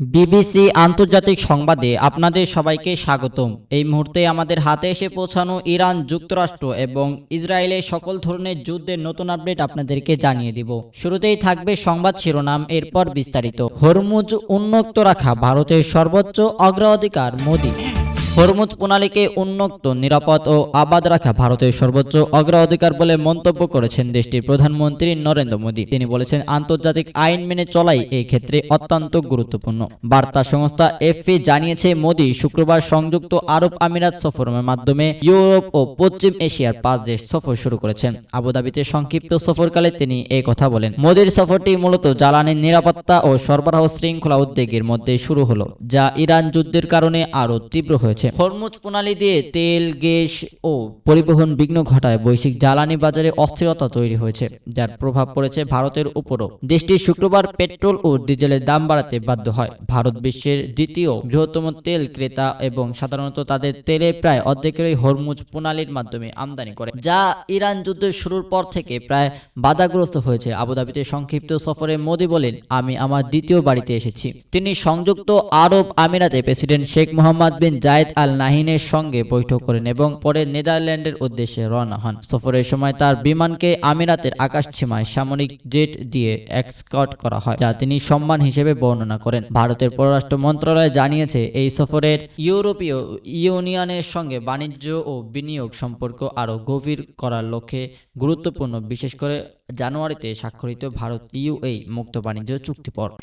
BBC আন্তর্জাতিক সংবাদে আপনাদের সবাইকে স্বাগতম। এই মুহূর্তে আমাদের হাতে এসে পৌঁছানো ইরান, যুক্তরাষ্ট্র এবং ইসরায়েলের সকল ধরনের যুদ্ধের নতুন আপডেট আপনাদেরকে জানিয়ে দিব। শুরুতেই থাকবে সংবাদ শিরোনাম, এরপর বিস্তারিত। হরমুজ উন্মুক্ত রাখা ভারতের সর্বোচ্চ অগ্রাধিকার, মোদি। হরমুজ প্রণালীকে উন্মুক্ত, নিরাপদ ও আবাদ রাখা ভারতের সর্বোচ্চ অগ্রাধিকার বলে মন্তব্য করেছেন দেশটির প্রধানমন্ত্রী নরেন্দ্র মোদী। তিনি বলেছেন, আন্তর্জাতিক আইন মেনে চলাই এই ক্ষেত্রে অত্যন্ত গুরুত্বপূর্ণ। বার্তা সংস্থা এফপি জানিয়েছে, মোদী শুক্রবার সংযুক্ত আরব আমিরাত সফরের মাধ্যমে ইউরোপ ও পশ্চিম এশিয়ার 5 দেশ সফর শুরু করেছেন। আবুধাবিতে সংক্ষিপ্ত সফরকালে তিনি এই কথা বলেন। মোদীর সফরটি মূলত জ্বালানির নিরাপত্তা ও সরবরাহ শৃঙ্খলা উদ্বেগের মধ্যে শুরু হলো, যা ইরান যুদ্ধের কারণে আরও তীব্র হয়েছে। হরমুজ প্রণালী দিয়ে তেল, গ্যাস ও পরিবহন বিঘ্ন ঘটায় বৈশ্বিক জ্বালানি বাজারে অস্থিরতা তৈরি হয়েছে, যার প্রভাব পড়েছে ভারতের উপরও। দেশটি শুক্রবার পেট্রোল ও ডিজেলের দাম বাড়াতে বাধ্য হয়। ভারত বিশ্বের দ্বিতীয় বৃহত্তম তেল ক্রেতা এবং সাধারণত তাদের তেলের প্রায় অর্ধেকেরই হরমুজ প্রণালীর মাধ্যমে আমদানি করে, যা ইরান যুদ্ধের শুরুর পর থেকে প্রায় বাধাগ্রস্ত হয়েছে। আবুধাবিতে সংক্ষিপ্ত সফরে মোদী বলেন, আমি আমার দ্বিতীয় বাড়িতে এসেছি। তিনি সংযুক্ত আরব আমিরাতে প্রেসিডেন্ট শেখ মোহাম্মদ বিন জায়েদ আল নাহিনের সঙ্গে বৈঠক করেন এবং পরে নেদারল্যান্ডের উদ্দেশ্যে রওনা হন। সফরের সময় তার বিমানকে আমিরাতের আকাশসীমায় সামরিক জেট দিয়ে এস্কর্ট করা হয়, যা তিনি সম্মান হিসেবে বর্ণনা করেন। ভারতের পররাষ্ট্র মন্ত্রণালয় জানিয়েছে, এই সফরের ইউরোপীয় ইউনিয়নের সঙ্গে বাণিজ্য ও বিনিয়োগ সম্পর্ক আরও গভীর করার লক্ষ্যে গুরুত্বপূর্ণ, বিশেষ করে জানুয়ারিতে স্বাক্ষরিত ভারত ইউএই মুক্ত বাণিজ্য চুক্তিপত্র।